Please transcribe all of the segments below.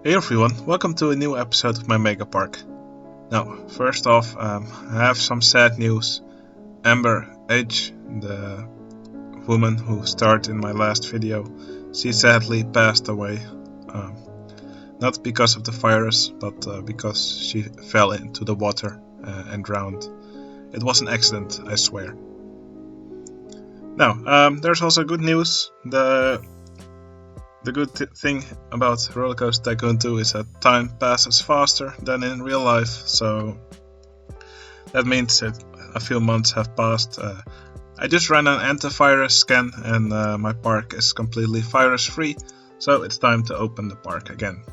Hey everyone, welcome to a new episode of my Megapark. Now, first off, I have some sad news. Amber H, the woman who starred in my last video, she sadly passed away. Not because of the virus, but because she fell into the water and drowned. It was an accident, I swear. Now, there's also good news. The good thing about Rollercoaster Tycoon 2 is that time passes faster than in real life, so that means that a few months have passed. I just ran an antivirus scan and my park is completely virus free, so it's time to open the park again.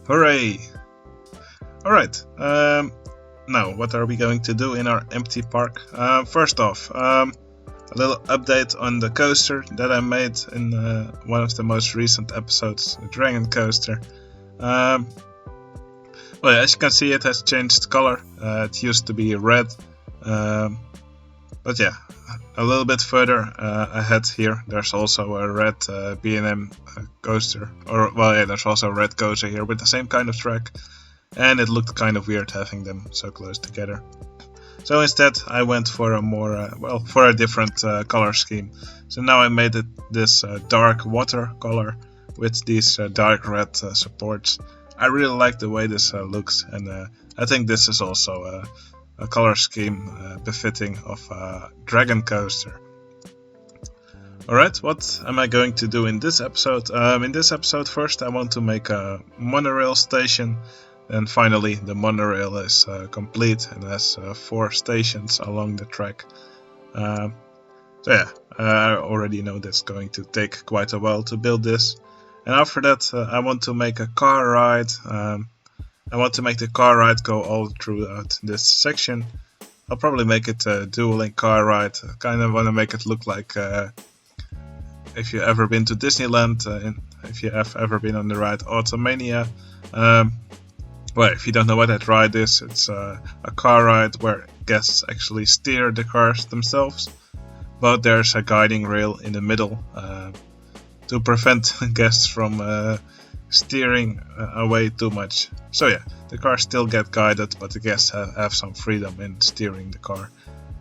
Hooray! Alright, now what are we going to do in our empty park? First off, a little update on the coaster that I made in one of the most recent episodes, the Dragon Coaster. Well, as you can see, it has changed color. It used to be red, but yeah, a little bit further ahead here, there's also a red B&M coaster, there's also a red coaster here with the same kind of track, and it looked kind of weird having them so close together. So instead I went for a more, for a different color scheme. So now I made it this dark water color with these dark red supports. I really like the way this looks, and I think this is also a color scheme befitting of a Dragon Coaster. Alright, what am I going to do in this episode? In this episode, first I want to make a monorail station. And finally, the monorail is complete and has 4 stations along the track. So yeah, I already know that's going to take quite a while to build this. And after that, I want to make a car ride. I want to make the car ride go all throughout this section. I'll probably make it a dueling car ride. I kind of want to make it look like if you've ever been to Disneyland, and if you have ever been on the ride Automania. Well, if you don't know what that ride is, it's a car ride where guests actually steer the cars themselves, but there's a guiding rail in the middle to prevent guests from steering away too much. So yeah, the cars still get guided, but the guests have some freedom in steering the car.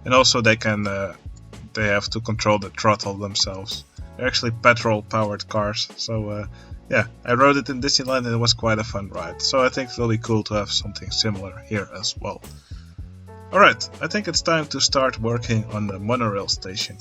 And also they have to control the throttle themselves. They're actually petrol-powered cars, so yeah, I rode it in Disneyland and it was quite a fun ride, so I think it will be cool to have something similar here as well. Alright, I think it's time to start working on the monorail station.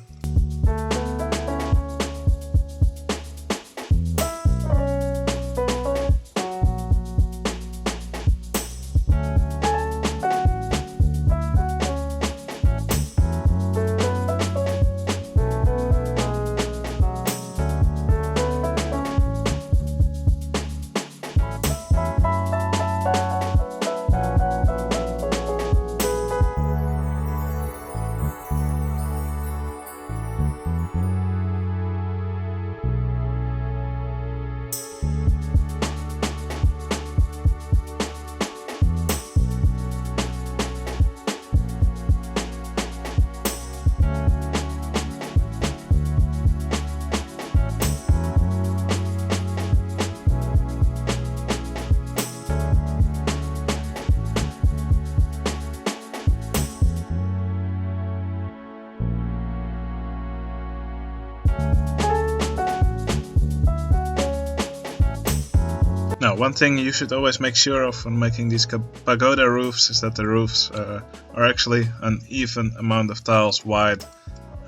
Now, one thing you should always make sure of when making these pagoda roofs is that the roofs are actually an even amount of tiles wide.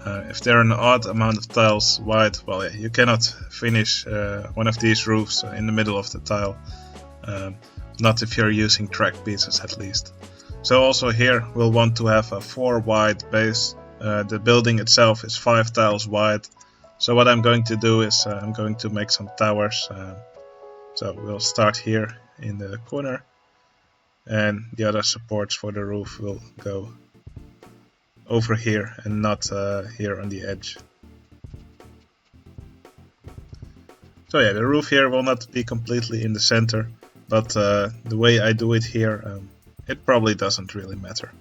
If they're an odd amount of tiles wide, well, yeah, you cannot finish one of these roofs in the middle of the tile. Not if you're using track pieces at least. So also here we'll want to have a 4 wide base. The building itself is 5 tiles wide. So what I'm going to do is I'm going to make some towers. So we'll start here in the corner, and the other supports for the roof will go over here and not here on the edge. So yeah, the roof here will not be completely in the center, but the way I do it here, it probably doesn't really matter.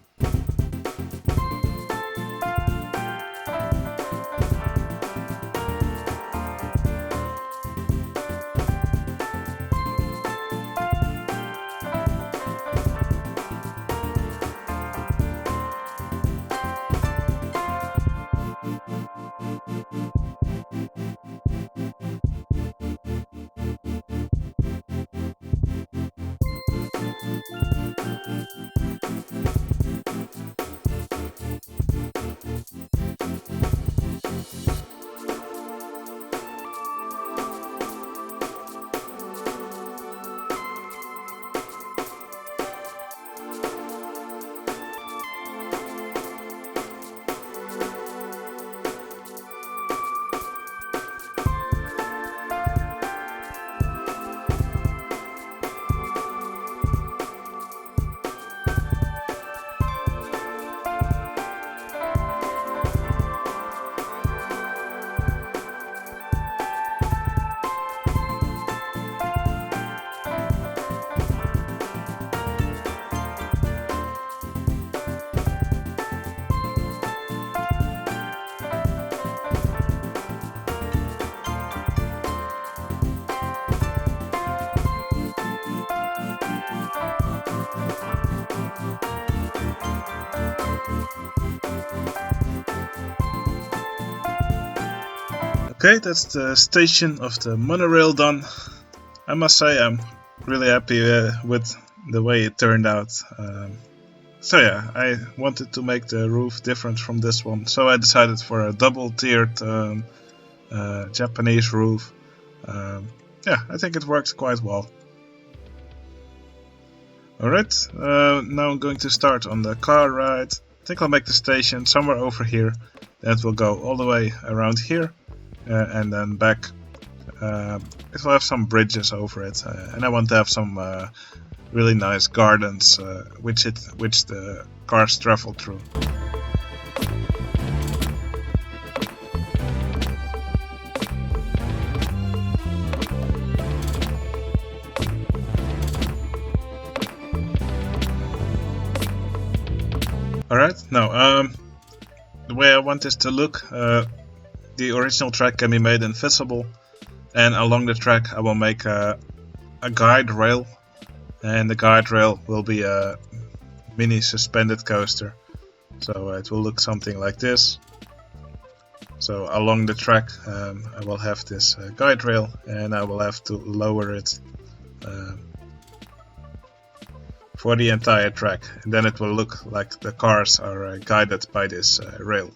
Okay, that's the station of the monorail done. I must say I'm really happy with the way it turned out. So yeah, I wanted to make the roof different from this one, so I decided for a double-tiered Japanese roof. Yeah, I think it works quite well. Alright, now I'm going to start on the car ride. I think I'll make the station somewhere over here. That will go all the way around here and then back. It will have some bridges over it, and I want to have some really nice gardens which the cars travel through. Alright, now the way I want this to look, the original track can be made invisible, and along the track I will make a guide rail, and the guide rail will be a mini suspended coaster. So it will look something like this. So along the track I will have this guide rail, and I will have to lower it for the entire track, and then it will look like the cars are guided by this rail.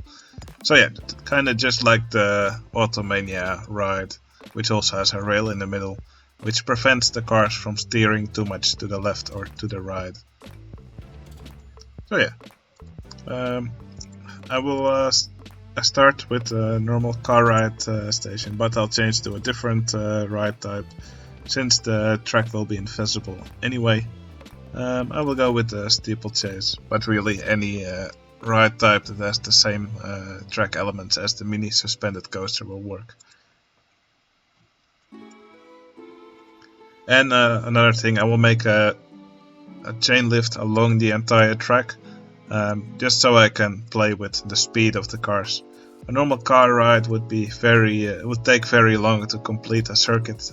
So yeah, kind of just like the Automania ride, which also has a rail in the middle, which prevents the cars from steering too much to the left or to the right. So yeah, I will start with a normal car ride station, but I'll change to a different ride type, since the track will be invisible anyway. I will go with the steeplechase, but really any ride type that has the same track elements as the mini suspended coaster will work. And another thing, I will make a chain lift along the entire track, just so I can play with the speed of the cars. A normal car ride would take very long to complete a circuit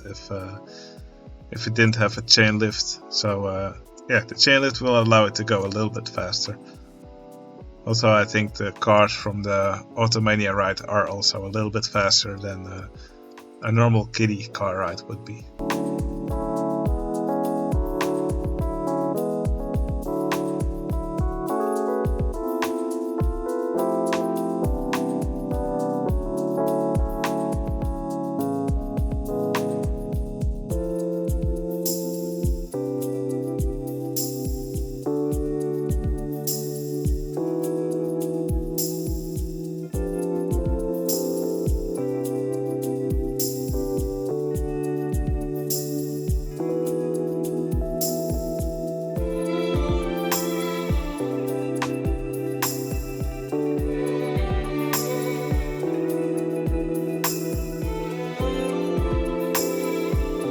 if it didn't have a chain lift. So yeah, the chain lift will allow it to go a little bit faster. Also, I think the cars from the Automania ride are also a little bit faster than a normal kiddie car ride would be.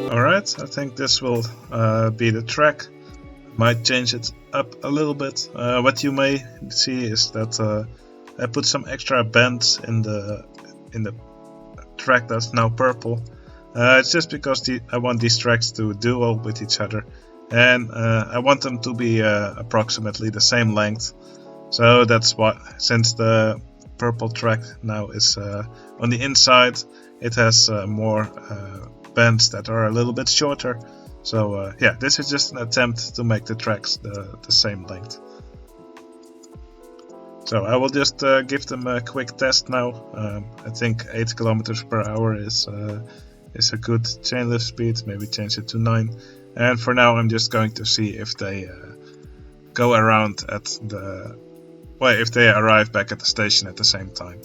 Alright, I think this will be the track. Might change it up a little bit. What you may see is that I put some extra bends in the track that's now purple. It's just because I want these tracks to duel with each other, and I want them to be approximately the same length. So that's why, since the purple track now is on the inside, it has more bends that are a little bit shorter. So yeah, this is just an attempt to make the tracks the same length. So I will just give them a quick test now. I think 8 kilometers per hour is a good chain lift speed. Maybe change it to 9. And for now, I'm just going to see if they go around at the if they arrive back at the station at the same time.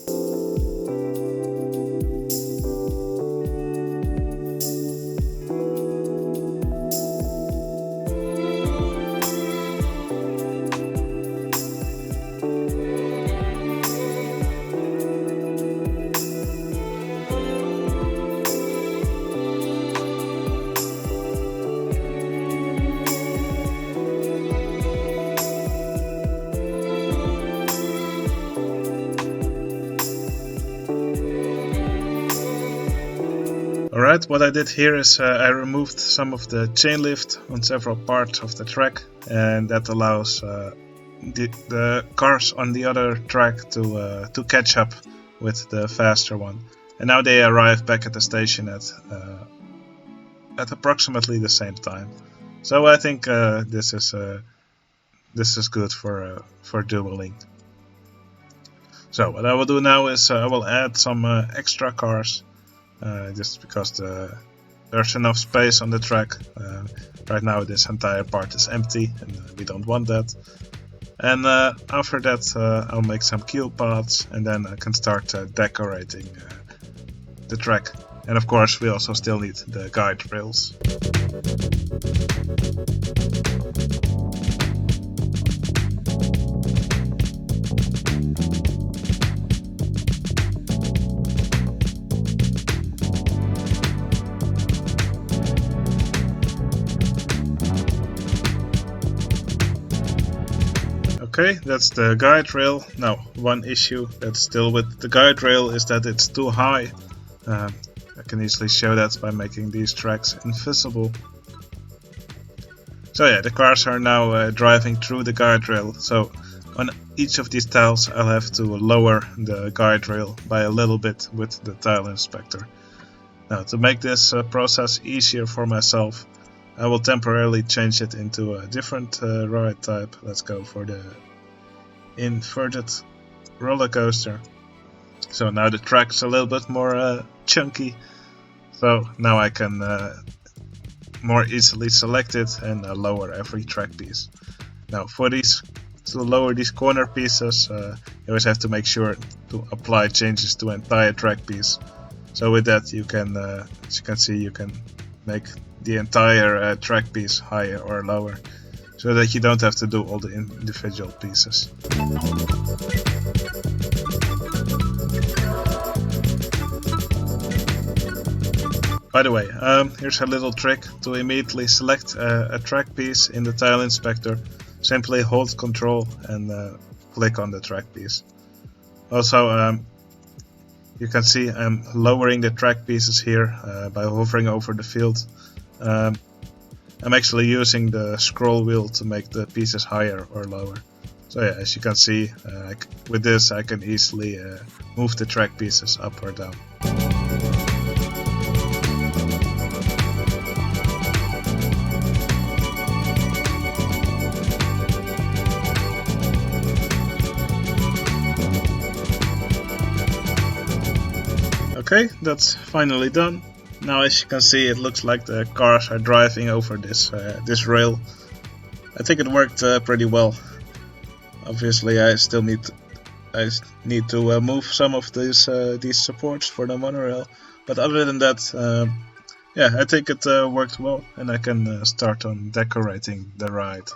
Alright, what I did here is I removed some of the chain lift on several parts of the track, and that allows the cars on the other track to catch up with the faster one. And now they arrive back at the station at approximately the same time. So I think this is good for dueling. So what I will do now is I will add some extra cars, just because there's enough space on the track. Right now this entire part is empty, and we don't want that. And after that I'll make some queue paths, and then I can start decorating the track. And of course we also still need the guide rails. Okay, that's the guide rail. Now, one issue that's still with the guide rail is that it's too high. I can easily show that by making these tracks invisible. So yeah, the cars are now driving through the guide rail. So on each of these tiles I'll have to lower the guide rail by a little bit with the tile inspector. Now, to make this process easier for myself, I will temporarily change it into a different ride type. Let's go for the inverted roller coaster. So now the track's a little bit more chunky. So now I can more easily select it and lower every track piece. Now for these, to lower these corner pieces, you always have to make sure to apply changes to entire track piece. So with that you can, as you can see, you can make the entire track piece higher or lower, so that you don't have to do all the individual pieces. By the way, here's a little trick to immediately select a track piece in the tile inspector. Simply hold Ctrl and click on the track piece. Also, you can see I'm lowering the track pieces here by hovering over the field. I'm actually using the scroll wheel to make the pieces higher or lower. So yeah, as you can see, with this I can easily move the track pieces up or down. Okay, that's finally done. Now, as you can see, it looks like the cars are driving over this rail. I think it worked pretty well. Obviously, I need to move some of these supports for the monorail, but other than that, yeah, I think it worked well, and I can start on decorating the ride.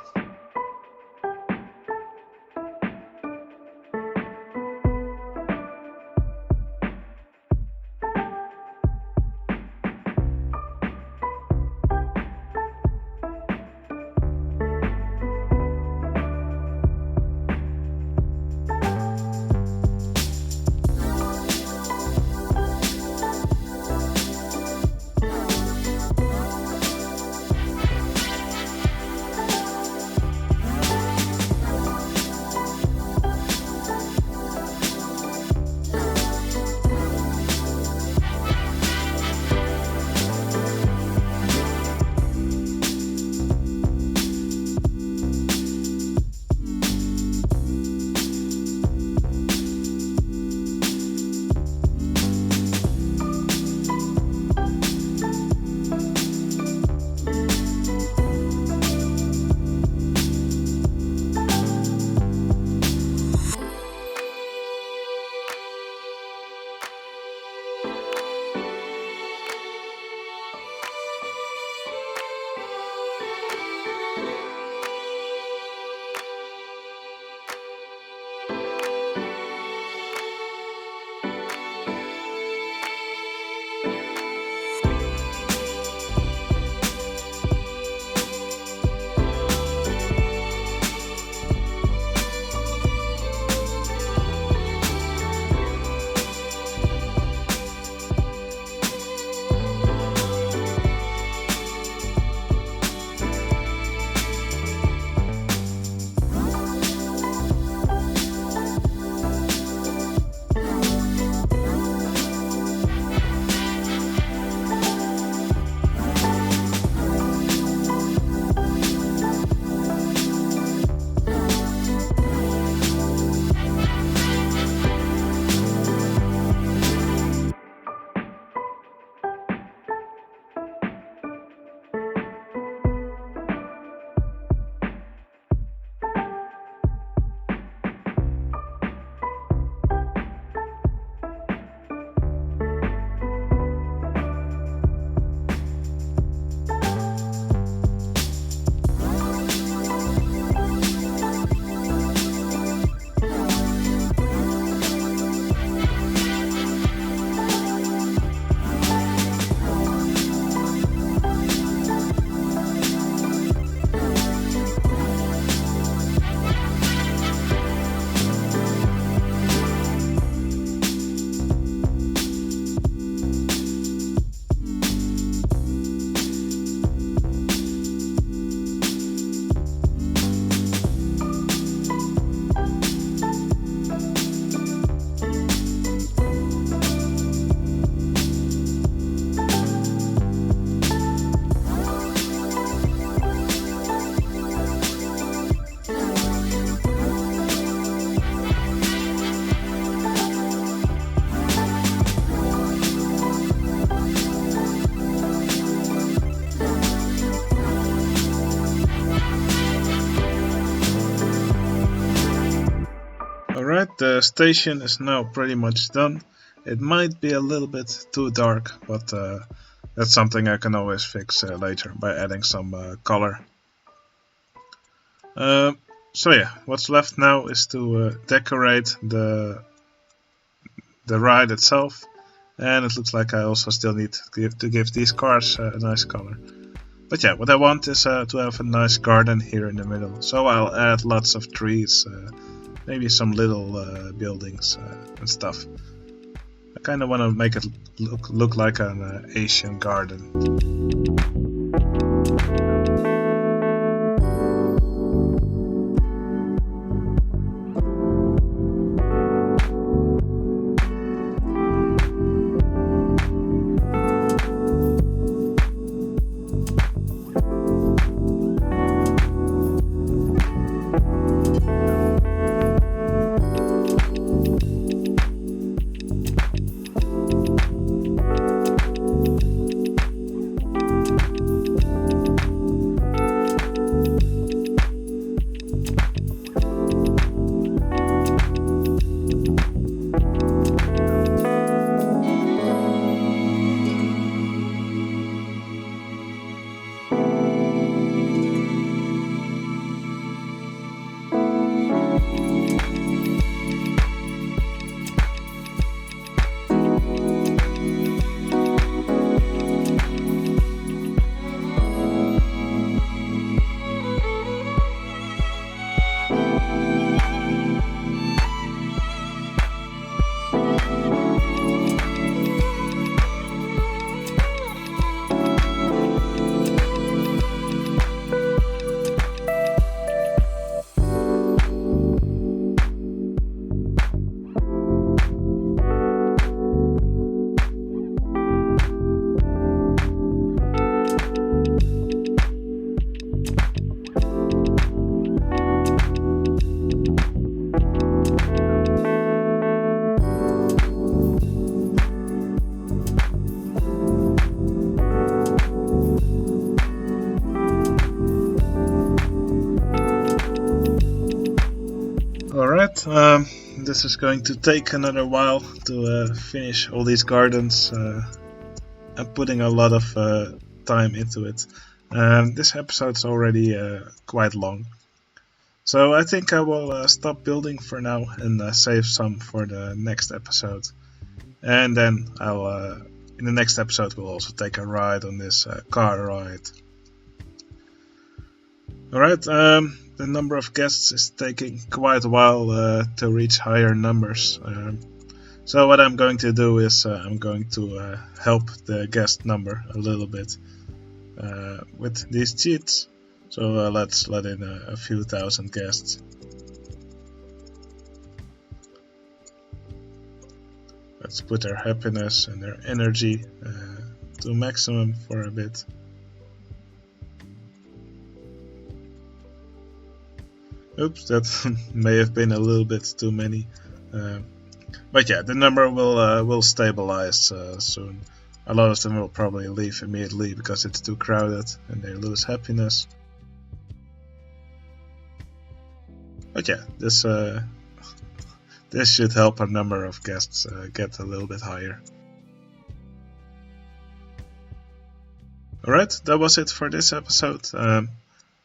Alright, the station is now pretty much done. It might be a little bit too dark, but that's something I can always fix later by adding some color. So yeah, what's left now is to decorate the ride itself, and it looks like I also still need to give these cars a nice color. But yeah, what I want is to have a nice garden here in the middle, so I'll add lots of trees, maybe some little buildings and stuff. I kind of want to make it look like an Asian garden. Alright, this is going to take another while to finish all these gardens. I'm putting a lot of time into it. This episode's already quite long. So I think I will stop building for now and save some for the next episode. And then I'll, in the next episode, we'll also take a ride on this car ride. Alright, the number of guests is taking quite a while to reach higher numbers. So what I'm going to do is I'm going to help the guest number a little bit with these cheats. So let's let in a few thousand guests. Let's put their happiness and their energy to maximum for a bit. Oops, that may have been a little bit too many. But yeah, the number will stabilize soon. A lot of them will probably leave immediately because it's too crowded and they lose happiness. But yeah, this should help our number of guests get a little bit higher. Alright, that was it for this episode.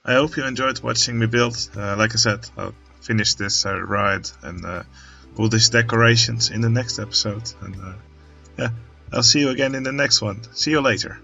I hope you enjoyed watching me build. Like I said, I'll finish this ride and all these decorations in the next episode. And yeah, I'll see you again in the next one. See you later.